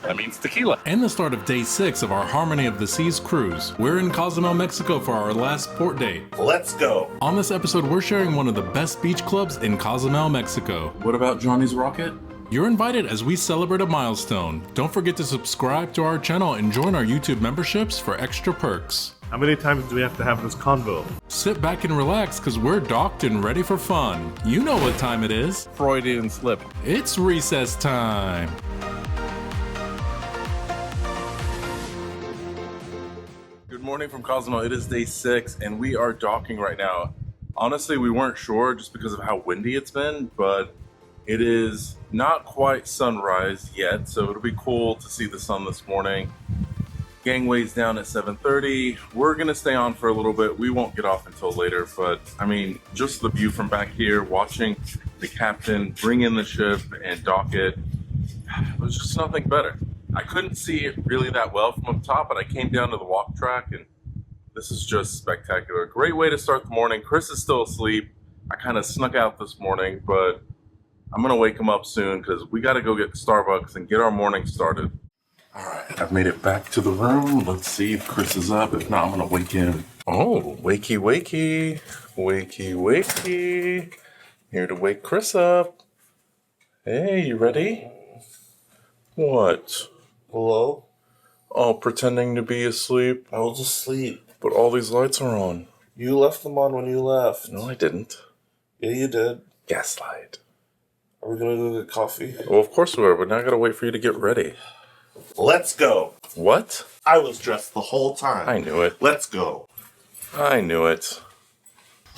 That means tequila. And the start of day 6 of our Harmony of the Seas cruise. We're in Cozumel, Mexico for our last port day. Let's go. On this episode, we're sharing one of the best beach clubs in Cozumel, Mexico. What about Johnny's Rocket? You're invited as we celebrate a milestone. Don't forget to subscribe to our channel and join our YouTube memberships for extra perks. How many times do we have to have this convo? Sit back and relax because we're docked and ready for fun. You know what time it is. Freudian slip. It's recess time. Good morning from Cozumel. It is day 6 and we are docking right now. Honestly, we weren't sure just because of how windy it's been, but it is not quite sunrise yet, so it'll be cool to see the sun this morning. Gangway's down at 7:30. We're gonna stay on for a little bit. We won't get off until later, but I mean, just the view from back here, watching the captain bring in the ship and dock it, there's just nothing better. I couldn't see it really that well from up top, but I came down to the walk track and this is just spectacular. Great way to start the morning. Chris is still asleep. I kind of snuck out this morning, but I'm gonna wake him up soon because we gotta go get Starbucks and get our morning started. All right, I've made it back to the room. Let's see if Chris is up. If not, I'm gonna wake him. Oh, wakey, wakey, wakey, wakey. Here to wake Chris up. Hey, you ready? What? Hello? Oh, pretending to be asleep, I was asleep. but all these lights are on. You left them on when you left. No, I didn't. Yeah, you did. Gaslight. Are we gonna go get coffee? Well, of course we are, but now I gotta wait for you to get ready. Let's go. What? I was dressed the whole time. I knew it. Let's go. I knew it.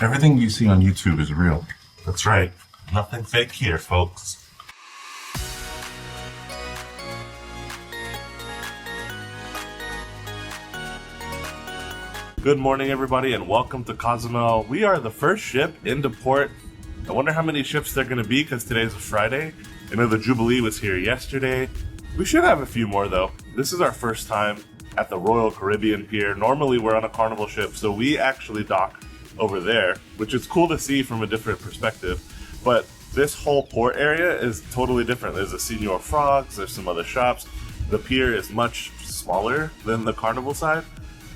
Everything you see on YouTube is real. That's right. Nothing fake here, folks. Good morning, everybody, and welcome to Cozumel. We are the first ship into port. I wonder how many ships there are going to be because today's a Friday. I know the Jubilee was here yesterday. We should have a few more, though. This is our first time at the Royal Caribbean Pier. Normally, we're on a Carnival ship, so we actually dock over there, which is cool to see from a different perspective. But this whole port area is totally different. There's a Señor Frogs, there's some other shops. The pier is much smaller than the Carnival side,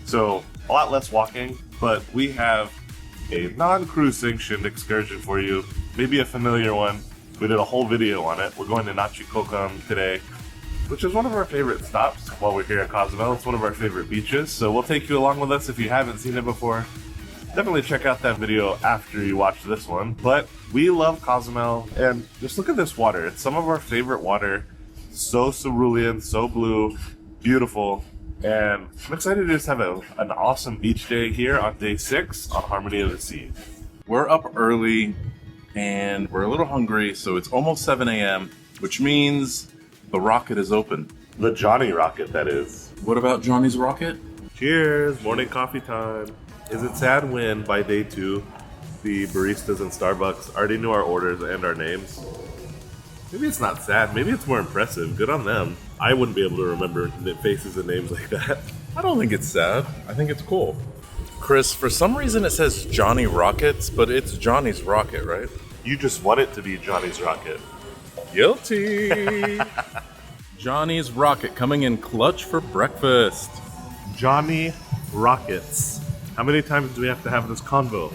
so a lot less walking, but we have a non-cruise sanctioned excursion for you, maybe a familiar one. We did a whole video on it. We're going to Nachicocom today, which is one of our favorite stops while we're here at Cozumel. It's one of our favorite beaches, so we'll take you along with us if you haven't seen it before. Definitely check out that video after you watch this one. But we love Cozumel, and just look at this water. It's some of our favorite water. So cerulean, so blue, beautiful. And I'm excited to just have an awesome beach day here on day 6 on Harmony of the Sea. We're up early and we're a little hungry, so it's almost 7 a.m., which means the rocket is open. The Johnny Rocket, that is. What about Johnny's Rocket? Cheers! Morning coffee time. Is it sad when, by day 2, the baristas in Starbucks already knew our orders and our names? Maybe it's not sad. Maybe it's more impressive. Good on them. I wouldn't be able to remember faces and names like that. I don't think it's sad. I think it's cool. Chris, for some reason it says Johnny Rockets, but it's Johnny's Rocket, right? You just want it to be Johnny's Rocket. Guilty! Johnny's Rocket coming in clutch for breakfast. Johnny Rockets. How many times do we have to have this convo?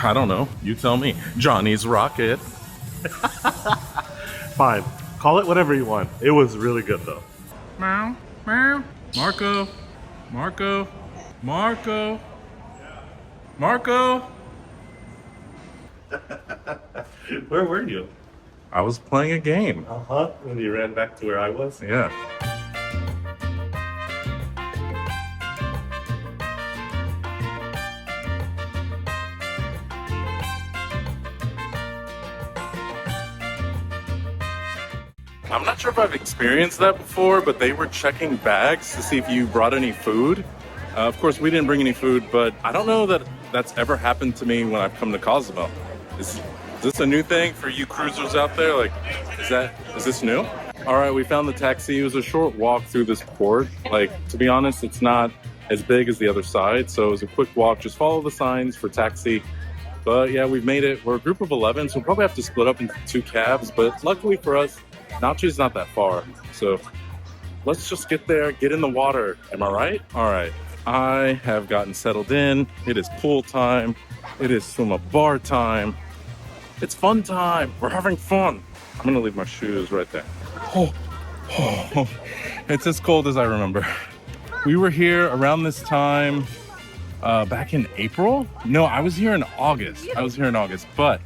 I don't know. You tell me. Johnny's Rocket. Fine. Call it whatever you want. It was really good, though. Meow, meow. Marco, Marco, Marco, Marco. Where were you? I was playing a game. Uh-huh. When you ran back to where I was? Yeah. I'm not sure if I've experienced that before, but they were checking bags to see if you brought any food. Of course, we didn't bring any food, but I don't know that that's ever happened to me when I've come to Cozumel. Is this a new thing for you cruisers out there? Like, is this new? All right, we found the taxi. It was a short walk through this port. Like, to be honest, it's not as big as the other side, so it was a quick walk. Just follow the signs for taxi. But yeah, we've made it. We're a group of 11, so we'll probably have to split up into 2 cabs, but luckily for us, Nachi's not that far, so let's just get there, get in the water. Am I right? All right. I have gotten settled in. It is pool time. It is swim up bar time. It's fun time. We're having fun. I'm gonna leave my shoes right there. Oh, it's as cold as I remember. We were here around this time back in April. No, I was here in August. But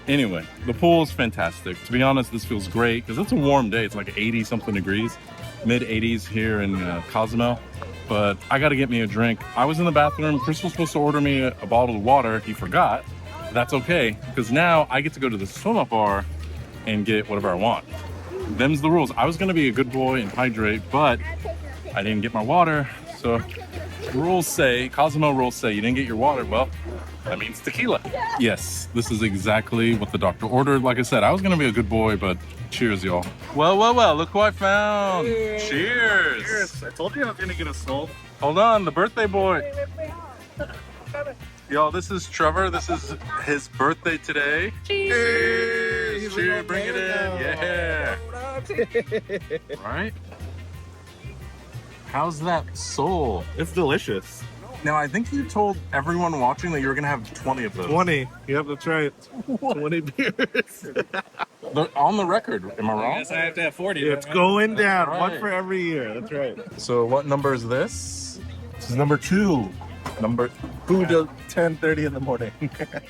anyway, the pool is fantastic. To be honest, this feels great because it's a warm day. It's like 80 something degrees, mid 80s here in Cozumel. But I got to get me a drink. I was in the bathroom. Chris was supposed to order me a bottle of water. He forgot. That's okay, because now I get to go to the swim up bar and get whatever I want. Them's the rules. I was gonna be a good boy and hydrate, but I didn't get my water. So rules say, Cozumel rules say, you didn't get your water. Well, that means tequila. Yes, this is exactly what the doctor ordered. Like I said, I was gonna be a good boy, but cheers, y'all. Well, look who I found. Cheers. Cheers. I told you I was gonna get a soul. Hold on, the birthday boy. Y'all, this is Trevor. This is his birthday today. Cheers! Cheers! Bring it in. Yeah. Right? How's that soul? It's delicious. Now, I think you told everyone watching that you were gonna have 20 of those. 20. Yep, that's right. 20 beers. They're on the record. Am I wrong? I guess I have to have 40. It's going down. Right. One for every year. That's right. So, what number is this? This is number 2. Number. 2 to 10:30 in the morning.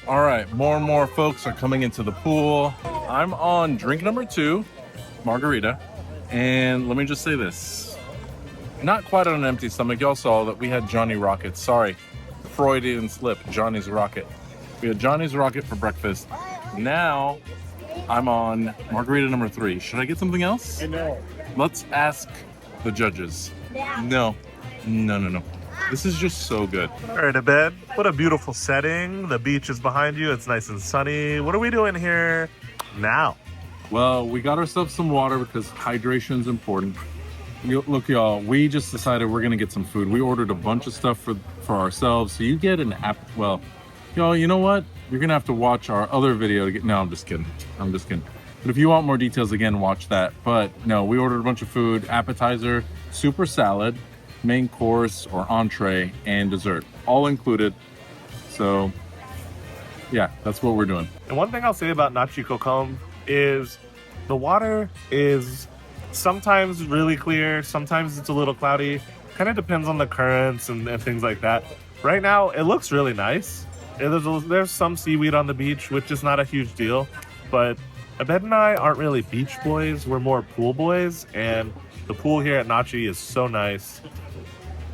All right, more and more folks are coming into the pool. I'm on drink number 2, margarita. And let me just say this. Not quite on an empty stomach. Y'all saw that we had Johnny Rocket. Sorry, Freudian slip, Johnny's Rocket. We had Johnny's Rocket for breakfast. Now, I'm on margarita number 3. Should I get something else? know. Let's ask the judges. No. This is just so good. All right, to bed. What a beautiful setting. The beach is behind you. It's nice and sunny. What are we doing here now? Well, we got ourselves some water because hydration is important. Look, y'all, we just decided we're gonna get some food. We ordered a bunch of stuff for ourselves. So you get an app. Well, y'all, you know what? You're gonna have to watch our other video to get. No, I'm just kidding. But if you want more details, again, watch that. But no, we ordered a bunch of food: appetizer, super salad, main course or entree, and dessert, all included. So yeah, that's what we're doing. And one thing I'll say about Nachi Cocom is the water is sometimes really clear, sometimes it's a little cloudy. Kind of depends on the currents and things like that. Right now, it looks really nice. There's some seaweed on the beach, which is not a huge deal. But Abed and I aren't really beach boys. We're more pool boys. And the pool here at Nachi is so nice.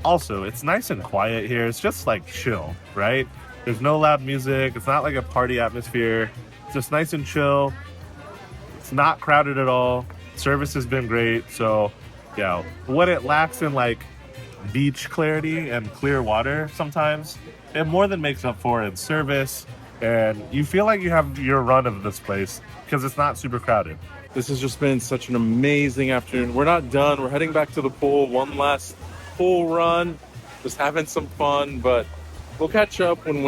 Also, it's nice and quiet here. It's just like chill, right? There's no loud music. It's not like a party atmosphere. It's just nice and chill. It's not crowded at all. Service has been great. So yeah, what it lacks in like beach clarity and clear water sometimes, it more than makes up for in service. And you feel like you have your run of this place because it's not super crowded. This has just been such an amazing afternoon. We're not done. We're heading back to the pool. One last pool run, just having some fun, but we'll catch up once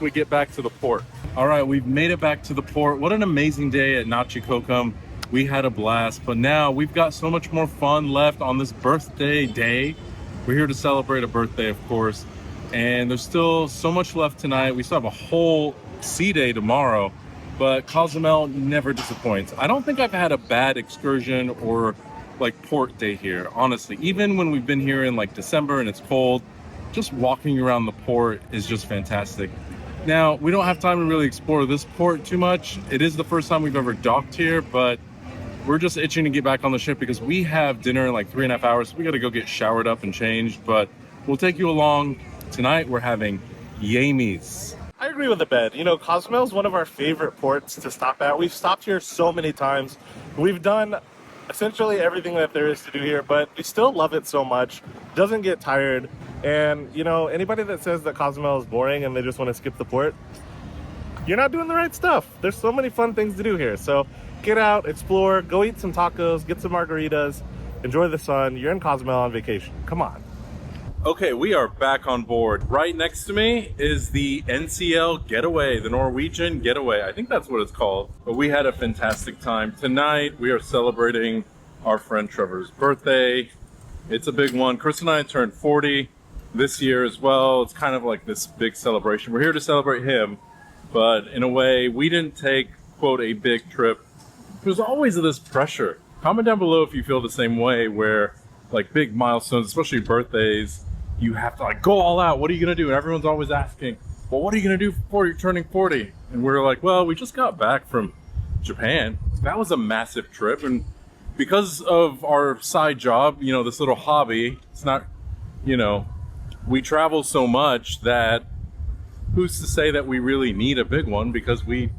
we get back to the port. All right, we've made it back to the port. What an amazing day at Nachi Cocom. We had a blast, but now we've got so much more fun left on this birthday day. We're here to celebrate a birthday, of course, and there's still so much left tonight. We still have a whole sea day tomorrow, but Cozumel never disappoints. I don't think I've had a bad excursion or like port day here, honestly. Even when we've been here in like December and it's cold, just walking around the port is just fantastic. Now, we don't have time to really explore this port too much. It is the first time we've ever docked here, but we're just itching to get back on the ship because we have dinner in like 3.5 hours. So we got to go get showered up and changed, but we'll take you along. Tonight, we're having yamies. I agree with Abed. You know, Cozumel is one of our favorite ports to stop at. We've stopped here so many times. We've done essentially everything that there is to do here, but we still love it so much. Doesn't get tired. And, you know, anybody that says that Cozumel is boring and they just want to skip the port, you're not doing the right stuff. There's so many fun things to do here. So get out, explore, go eat some tacos, get some margaritas, enjoy the sun. You're in Cozumel on vacation. Come on. Okay, we are back on board. Right next to me is the NCL Getaway, the Norwegian Getaway. I think that's what it's called. But we had a fantastic time. Tonight, we are celebrating our friend Trevor's birthday. It's a big one. Chris and I turned 40 this year as well. It's kind of like this big celebration. We're here to celebrate him, but in a way, we didn't take, quote, a big trip. There's always this pressure. Comment down below if you feel the same way, where like big milestones, especially birthdays, you have to like go all out. What are you gonna do? And everyone's always asking, well, what are you gonna do before you're turning 40? And we're like, well, we just got back from Japan. That was a massive trip. And because of our side job, you know, this little hobby, it's not, you know, we travel so much that who's to say that we really need a big one, because we're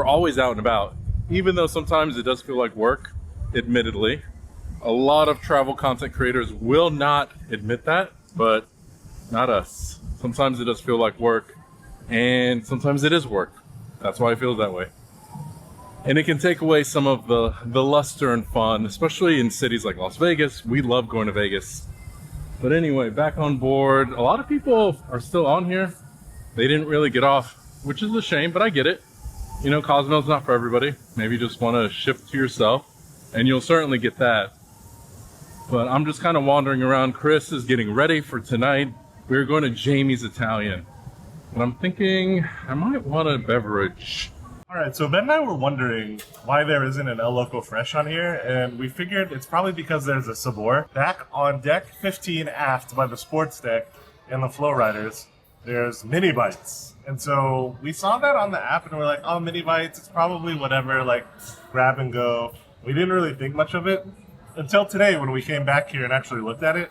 always out and about. Even though sometimes it does feel like work, admittedly. A lot of travel content creators will not admit that, but not us. Sometimes it does feel like work, and sometimes it is work. That's why it feels that way. And it can take away some of the luster and fun, especially in cities like Las Vegas. We love going to Vegas. But anyway, back on board. A lot of people are still on here. They didn't really get off, which is a shame, but I get it. You know, Cozumel's not for everybody. Maybe you just want to shift to yourself, and you'll certainly get that. But I'm just kind of wandering around. Chris is getting ready for tonight. We're going to Jamie's Italian. And I'm thinking I might want a beverage. All right, so Ben and I were wondering why there isn't an El Loco Fresh on here, and we figured it's probably because there's a Sabor. Back on deck 15 aft by the sports deck and the flow riders, there's mini bites. And so we saw that on the app and we're like, oh, mini bites, it's probably whatever, like grab and go. We didn't really think much of it until today when we came back here and actually looked at it.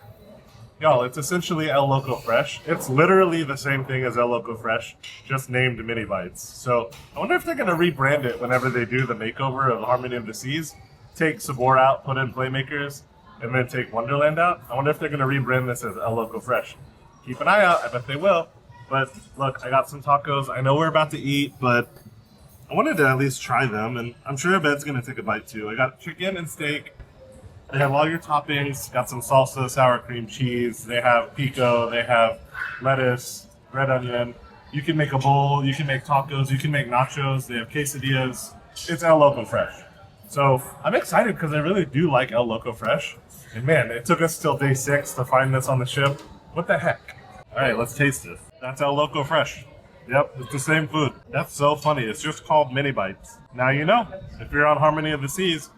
Y'all, it's essentially El Loco Fresh. It's literally the same thing as El Loco Fresh, just named mini bites. So I wonder if they're going to rebrand it whenever they do the makeover of Harmony of the Seas. Take Sabor out, put in Playmakers, and then take Wonderland out. I wonder if they're going to rebrand this as El Loco Fresh. Keep an eye out. I bet they will. But look, I got some tacos. I know we're about to eat, but I wanted to at least try them, and I'm sure Ben's going to take a bite too. I got chicken and steak. They have all your toppings, got some salsa, sour cream cheese. They have pico, they have lettuce, red onion. You can make a bowl, you can make tacos, you can make nachos. They have quesadillas. It's El Loco Fresh. So I'm excited because I really do like El Loco Fresh. And man, it took us till day 6 to find this on the ship. What the heck? All right, let's taste it. That's El Loco Fresh. Yep, it's the same food. That's so funny. It's just called mini bites. Now you know, if you're on Harmony of the Seas,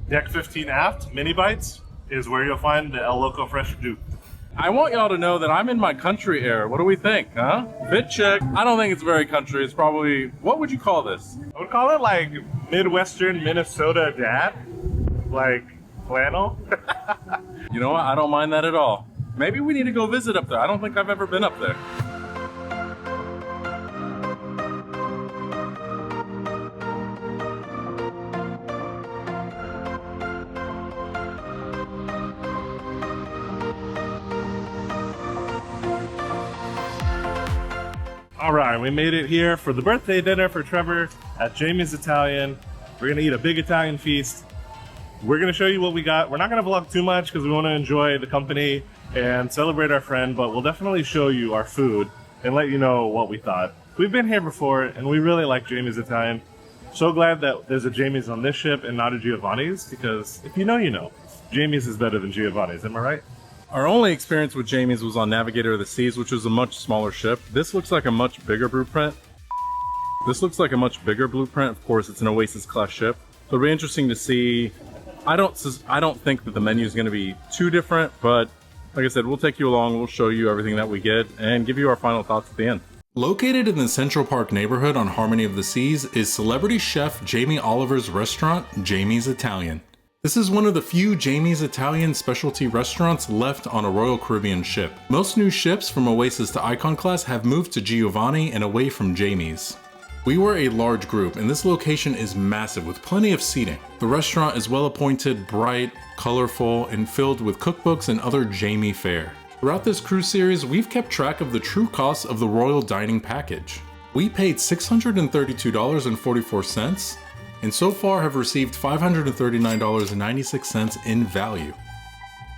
deck 15 aft, mini bites is where you'll find the El Loco Fresh Duke. I want y'all to know that I'm in my country era. What do we think, huh? Fit check. I don't think it's very country. It's probably, what would you call this? I would call it like Midwestern Minnesota dad. Like flannel. You know what? I don't mind that at all. Maybe we need to go visit up there. I don't think I've ever been up there. All right, we made it here for the birthday dinner for Trevor at Jamie's Italian. We're gonna eat a big Italian feast. We're gonna show you what we got. We're not gonna vlog too much because we wanna enjoy the company and celebrate our friend, but we'll definitely show you our food and let you know what we thought. We've been here before and we really like Jamie's Italian. So glad that there's a Jamie's on this ship and not a Giovanni's, because if you know, you know. Jamie's is better than Giovanni's, am I right? Our only experience with Jamie's was on Navigator of the Seas, which was a much smaller ship. This looks like a much bigger blueprint. Of course, it's an Oasis class ship. So it'll be interesting to see. I don't think that the menu is going to be too different, but like I said, we'll take you along, we'll show you everything that we get, and give you our final thoughts at the end. Located in the Central Park neighborhood on Harmony of the Seas is celebrity chef Jamie Oliver's restaurant, Jamie's Italian. This is one of the few Jamie's Italian specialty restaurants left on a Royal Caribbean ship. Most new ships from Oasis to Icon class have moved to Giovanni and away from Jamie's. We were a large group, and this location is massive with plenty of seating. The restaurant is well appointed, bright, colorful, and filled with cookbooks and other Jamie fare. Throughout this cruise series, we've kept track of the true cost of the Royal Dining Package. We paid $632.44, and so far have received $539.96 in value.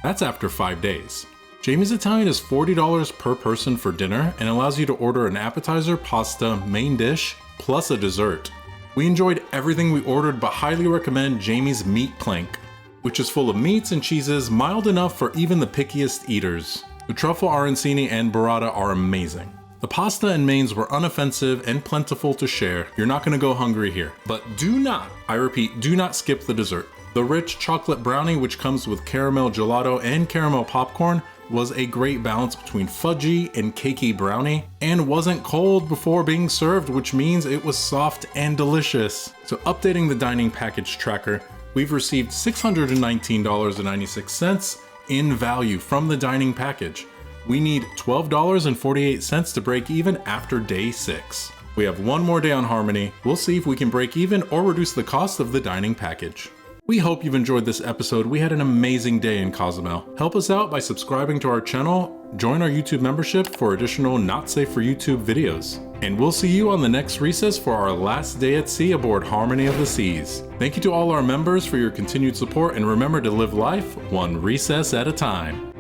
That's after 5 days. Jamie's Italian is $40 per person for dinner and allows you to order an appetizer, pasta, main dish, plus a dessert. We enjoyed everything we ordered, but highly recommend Jamie's Meat Plank. which is full of meats and cheeses mild enough for even the pickiest eaters. The truffle arancini and burrata are amazing. The pasta and mains were unoffensive and plentiful to share. You're not gonna go hungry here. But do not, I repeat, do not skip the dessert. The rich chocolate brownie, which comes with caramel gelato and caramel popcorn, was a great balance between fudgy and cakey brownie, and wasn't cold before being served, which means it was soft and delicious. So updating the dining package tracker, we've received $619.96 in value from the dining package. We need $12.48 to break even after day 6. We have one more day on Harmony. We'll see if we can break even or reduce the cost of the dining package. We hope you've enjoyed this episode. We had an amazing day in Cozumel. Help us out by subscribing to our channel, join our YouTube membership for additional not safe for YouTube videos. And we'll see you on the next recess for our last day at sea aboard Harmony of the Seas. Thank you to all our members for your continued support, and remember to live life one recess at a time.